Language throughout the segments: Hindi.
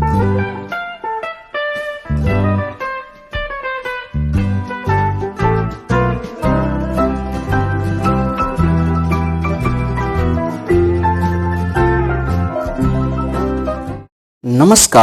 नमस्कार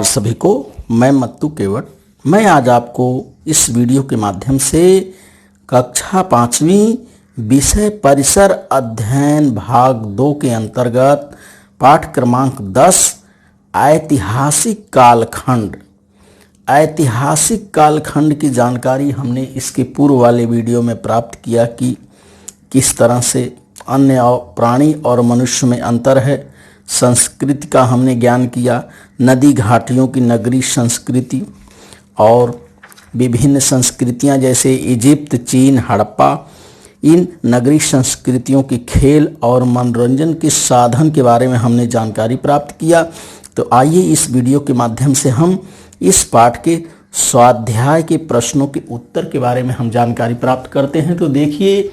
सभी को, मैं मत्तू केवट। मैं आज आपको इस वीडियो के माध्यम से कक्षा 5वीं विषय परिसर अध्ययन भाग 2 के अंतर्गत पाठ क्रमांक 10 ऐतिहासिक कालखंड की जानकारी हमने इसके पूर्व वाले वीडियो में प्राप्त किया कि किस तरह से अन्य प्राणी और मनुष्य में अंतर है। संस्कृति का हमने ज्ञान किया, नदी घाटियों की नगरीय संस्कृति और विभिन्न संस्कृतियां जैसे इजिप्ट, चीन, हड़प्पा, इन नगरीय संस्कृतियों के खेल और मनोरंजन के साधन के बारे में हमने जानकारी प्राप्त किया। तो आइए इस वीडियो के माध्यम से हम इस पाठ के स्वाध्याय के प्रश्नों के उत्तर के बारे में हम जानकारी प्राप्त करते हैं। तो देखिए,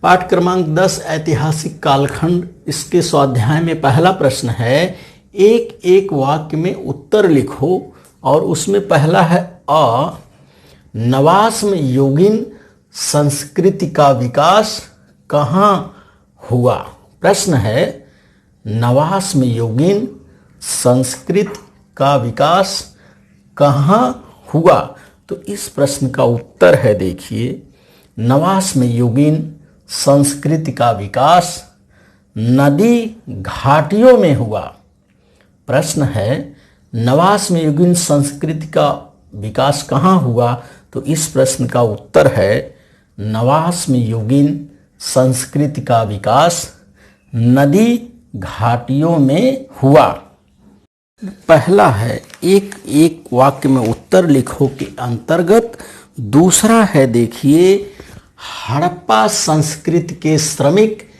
पाठ क्रमांक 10 ऐतिहासिक कालखंड, इसके स्वाध्याय में पहला प्रश्न है, एक एक वाक्य में उत्तर लिखो और उसमें पहला है अ, नवाश्म योगिन संस्कृति का विकास कहाँ हुआ। प्रश्न है, नवाश्म योगिन संस्कृति का विकास कहाँ हुआ। तो इस प्रश्न का उत्तर है, देखिए, नवाश्म योगिन संस्कृति का विकास नदी घाटियों में हुआ। प्रश्न है, नवाश्म युगीन संस्कृति का विकास कहाँ हुआ। तो इस प्रश्न का उत्तर है, नवाश्म युगीन संस्कृति का विकास नदी घाटियों में हुआ। पहला है एक एक वाक्य में उत्तर लिखो के अंतर्गत। दूसरा है, देखिए, हड़प्पा संस्कृति के श्रमिक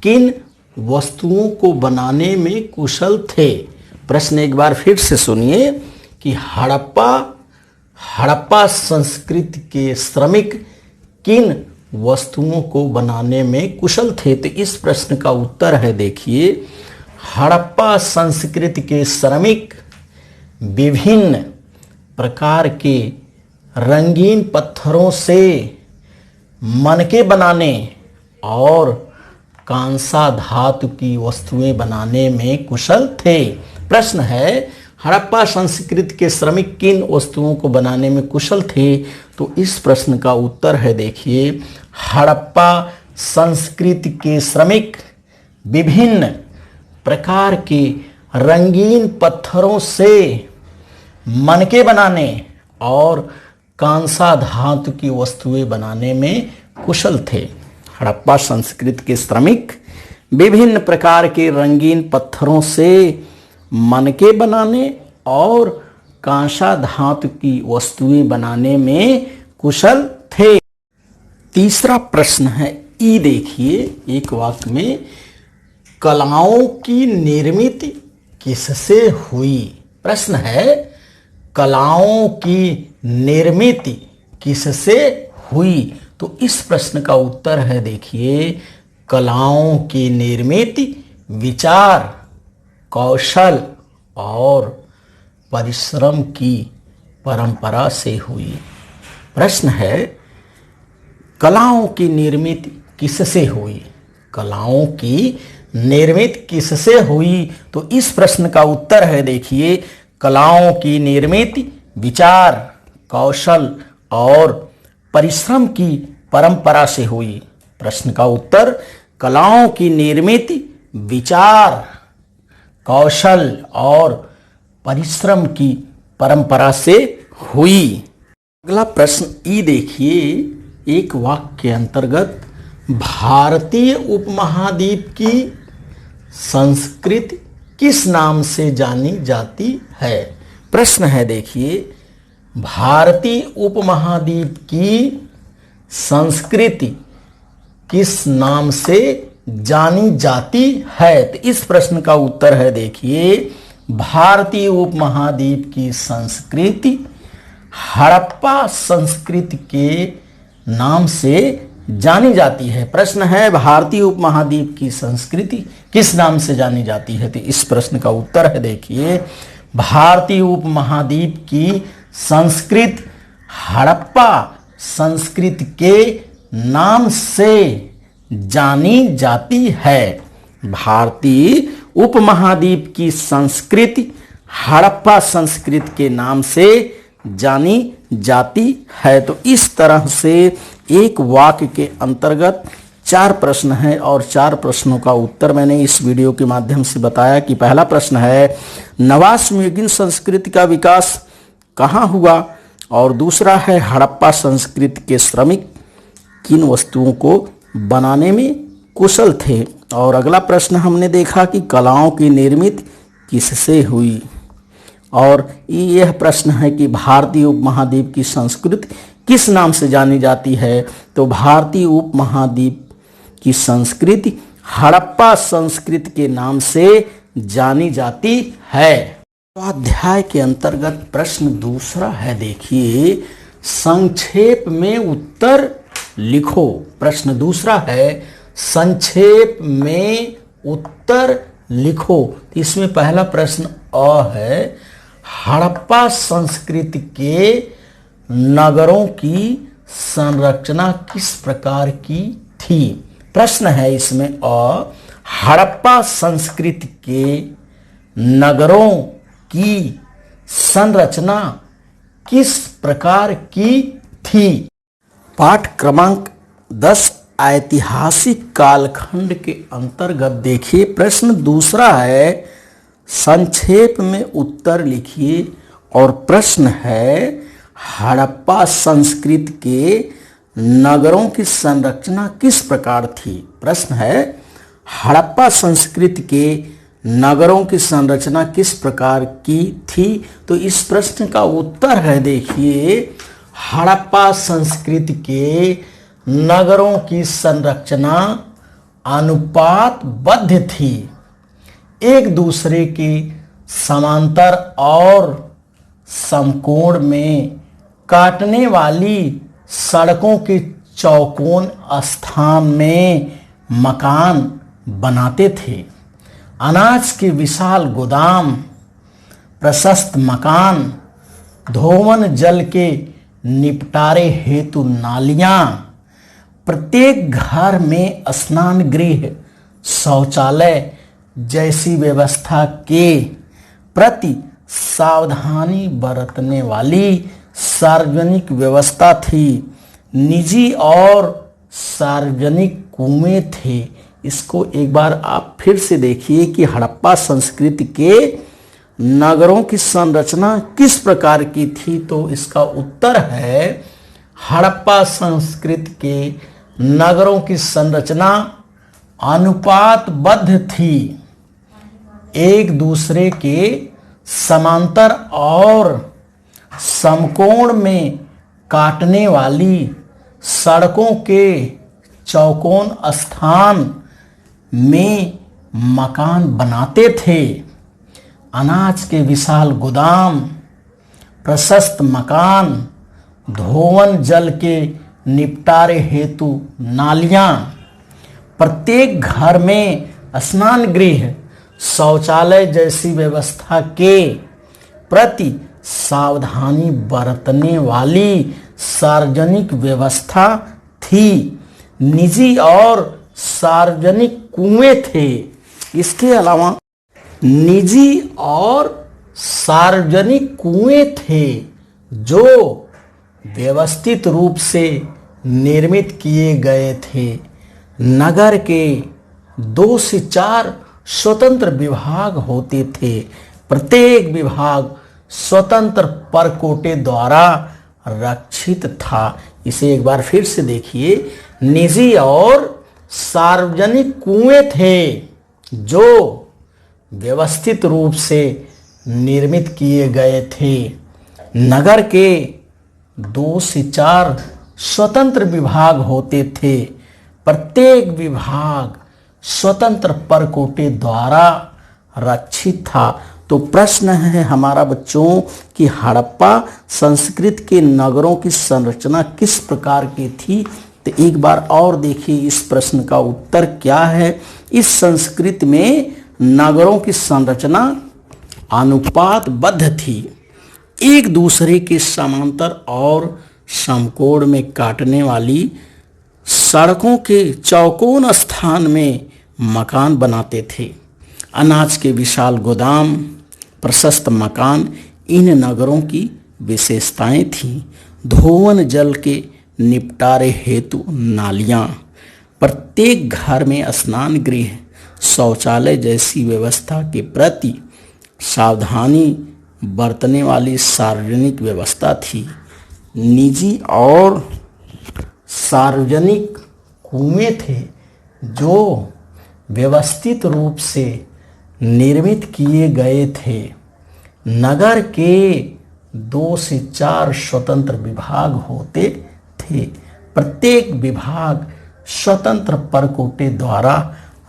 किन वस्तुओं को बनाने में कुशल थे। प्रश्न एक बार फिर से सुनिए कि हड़प्पा संस्कृति के श्रमिक किन वस्तुओं को बनाने में कुशल थे। तो इस प्रश्न का उत्तर है, देखिए, हड़प्पा संस्कृति के श्रमिक विभिन्न प्रकार के रंगीन पत्थरों से मनके बनाने और कांसा धातु की वस्तुएं बनाने में कुशल थे। प्रश्न है, हड़प्पा संस्कृति के श्रमिक किन वस्तुओं को बनाने में कुशल थे। तो इस प्रश्न का उत्तर है, देखिए, हड़प्पा संस्कृति के श्रमिक विभिन्न प्रकार के रंगीन पत्थरों से मनके बनाने और कांसा धातु की वस्तुएं बनाने में कुशल थे। हड़प्पा संस्कृति के श्रमिक विभिन्न प्रकार के रंगीन पत्थरों से मनके बनाने और कांसा धातु की वस्तुएं बनाने में कुशल थे। तीसरा प्रश्न है, ई देखिए, एक वाक्य में, कलाओं की निर्मित किससे हुई। प्रश्न है, कलाओं की निर्मित किससे हुई। तो इस प्रश्न का उत्तर है, देखिए, कलाओं की निर्मित विचार, कौशल और परिश्रम की परंपरा से हुई। प्रश्न है, कलाओं की निर्मित किससे हुई। कलाओं की निर्मित किससे हुई। तो इस प्रश्न का उत्तर है, देखिए, कलाओं की निर्मित विचार, कौशल और परिश्रम की परंपरा से हुई। प्रश्न का उत्तर, कलाओं की निर्मित विचार, कौशल और परिश्रम की परंपरा से हुई। अगला प्रश्न ई देखिए, एक वाक्य के अंतर्गत, भारतीय उपमहाद्वीप की संस्कृति किस नाम से जानी जाती है। प्रश्न है, देखिए, भारतीय उपमहाद्वीप की संस्कृति किस नाम से जानी जाती है। तो इस प्रश्न का उत्तर है, देखिए, भारतीय उपमहाद्वीप की संस्कृति हड़प्पा संस्कृति के नाम से जानी जाती है। प्रश्न है, भारतीय उपमहाद्वीप की संस्कृति किस नाम से जानी जाती है। तो इस प्रश्न का उत्तर है, देखिए, भारतीय उपमहाद्वीप की संस्कृति हड़प्पा संस्कृति के नाम से जानी जाती है। भारतीय उपमहाद्वीप की संस्कृति हड़प्पा संस्कृति के नाम से जानी जाती है। तो इस तरह से एक वाक्य के अंतर्गत 4 प्रश्न हैं और 4 प्रश्नों का उत्तर मैंने इस वीडियो के माध्यम से बताया कि पहला प्रश्न है नवाश्मयुगीन संस्कृति का विकास कहाँ हुआ, और दूसरा है हड़प्पा संस्कृति के श्रमिक किन वस्तुओं को बनाने में कुशल थे, और अगला प्रश्न हमने देखा कि कलाओं की निर्मित किससे हुई, और यह प्रश्न है कि भारतीय उपमहाद्वीप की संस्कृति किस नाम से जानी जाती है। तो भारतीय उपमहाद्वीप की संस्कृति हड़प्पा संस्कृति के नाम से जानी जाती है। अध्याय के अंतर्गत प्रश्न दूसरा है, देखिए संक्षेप में उत्तर लिखो। प्रश्न दूसरा है संक्षेप में उत्तर लिखो। इसमें पहला प्रश्न अ है हड़प्पा संस्कृति के नगरों की संरचना किस प्रकार की थी। प्रश्न है इसमें अ हड़प्पा संस्कृति के नगरों की संरचना किस प्रकार की थी। पाठ क्रमांक 10 ऐतिहासिक कालखंड के अंतर्गत देखिए प्रश्न दूसरा है संक्षेप में उत्तर लिखिए, और प्रश्न है हड़प्पा संस्कृति के नगरों की संरचना किस प्रकार थी। प्रश्न है हड़प्पा संस्कृति के नगरों की संरचना किस प्रकार की थी। तो इस प्रश्न का उत्तर है, देखिए हड़प्पा संस्कृति के नगरों की संरचना अनुपातबद्ध थी, एक दूसरे के समांतर और समकोण में काटने वाली सड़कों के चौकोन स्थान में मकान बनाते थे। अनाज के विशाल गोदाम, प्रशस्त मकान, धोवन जल के निपटारे हेतु नालियां, प्रत्येक घर में स्नान गृह, शौचालय जैसी व्यवस्था के प्रति सावधानी बरतने वाली सार्वजनिक व्यवस्था थी। निजी और सार्वजनिक कुएं थे। इसको एक बार आप फिर से देखिए कि हड़प्पा संस्कृति के नगरों की संरचना किस प्रकार की थी। तो इसका उत्तर है हड़प्पा संस्कृति के नगरों की संरचना अनुपातबद्ध थी, एक दूसरे के समांतर और समकोण में काटने वाली सड़कों के चौकोन स्थान में मकान बनाते थे। अनाज के विशाल गोदाम, प्रशस्त मकान, धोवन जल के निपटारे हेतु नालियां, प्रत्येक घर में स्नान गृह, शौचालय जैसी व्यवस्था के प्रति सावधानी बरतने वाली सार्वजनिक व्यवस्था थी। निजी और सार्वजनिक कुएं थे। इसके अलावा निजी और सार्वजनिक कुएं थे जो व्यवस्थित रूप से निर्मित किए गए थे। नगर के 2 से 4 स्वतंत्र विभाग होते थे। प्रत्येक विभाग स्वतंत्र परकोटे द्वारा रक्षित था। इसे एक बार फिर से देखिए, निजी और सार्वजनिक कुएं थे जो व्यवस्थित रूप से निर्मित किए गए थे। नगर के 2 से 4 स्वतंत्र विभाग होते थे। प्रत्येक विभाग स्वतंत्र परकोटे द्वारा रक्षित था। तो प्रश्न है हमारा बच्चों कि हड़प्पा संस्कृति के नगरों की संरचना किस प्रकार की थी। तो एक बार और देखिए इस प्रश्न का उत्तर क्या है। इस संस्कृति में नगरों की संरचना अनुपातबद्ध थी, एक दूसरे के समांतर और समकोण में काटने वाली सड़कों के चौकोन स्थान में मकान बनाते थे। अनाज के विशाल गोदाम, प्रशस्त मकान इन नगरों की विशेषताएं थीं। धोवन जल के निपटारे हेतु नालियाँ, प्रत्येक घर में स्नान गृह, शौचालय जैसी व्यवस्था के प्रति सावधानी बरतने वाली सार्वजनिक व्यवस्था थी। निजी और सार्वजनिक कुएं थे जो व्यवस्थित रूप से निर्मित किए गए थे। नगर के 2 से 4 स्वतंत्र विभाग होते थे। प्रत्येक विभाग स्वतंत्र परकोटे द्वारा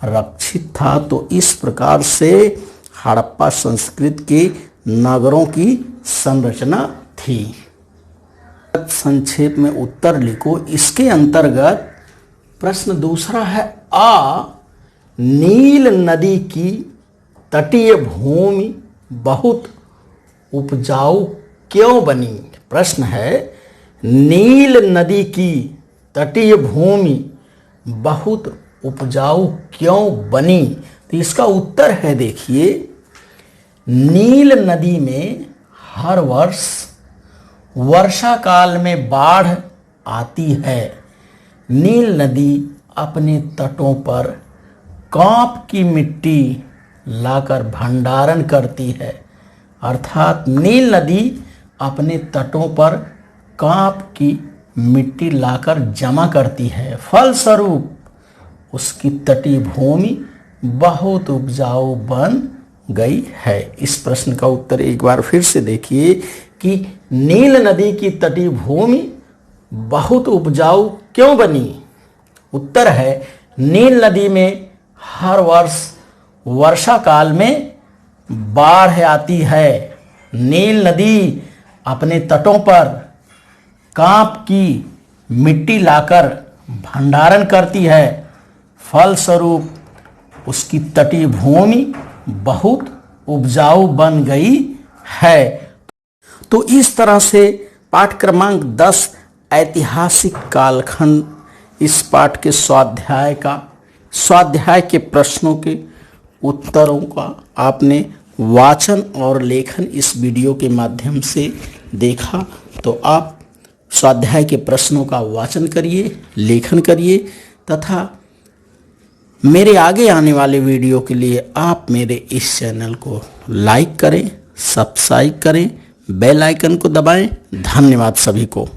रक्षित था। तो इस प्रकार से हड़प्पा संस्कृति के नगरों की संरचना थी। संक्षेप में उत्तर लिखो। इसके अंतर्गत प्रश्न दूसरा है, नील नदी की तटीय भूमि बहुत उपजाऊ क्यों बनी? प्रश्न है, नील नदी की तटीय भूमि बहुत उपजाऊ क्यों बनी? तो इसका उत्तर है, देखिए, नील नदी में हर वर्ष वर्षा काल में बाढ़ आती है। नील नदी अपने तटों पर कांप की मिट्टी लाकर भंडारण करती है। अर्थात नील नदी अपने तटों पर कांप की मिट्टी लाकर जमा करती है। फलस्वरूप उसकी तटीय भूमि बहुत उपजाऊ बन गई है। इस प्रश्न का उत्तर एक बार फिर से देखिए कि नील नदी की तटीय भूमि बहुत उपजाऊ क्यों बनी? उत्तर है, नील नदी में हर वर्ष वर्षा काल में बाढ़ आती है। नील नदी अपने तटों पर कांप की मिट्टी लाकर भंडारण करती है। फलस्वरूप उसकी तटीय भूमि बहुत उपजाऊ बन गई है। तो इस तरह से पाठ क्रमांक 10 ऐतिहासिक कालखंड, इस पाठ के स्वाध्याय के प्रश्नों के उत्तरों का आपने वाचन और लेखन इस वीडियो के माध्यम से देखा। तो आप स्वाध्याय के प्रश्नों का वाचन करिए, लेखन करिए तथा मेरे आगे आने वाले वीडियो के लिए आप मेरे इस चैनल को लाइक करें, सब्सक्राइब करें, बेल आइकन को दबाएं। धन्यवाद सभी को।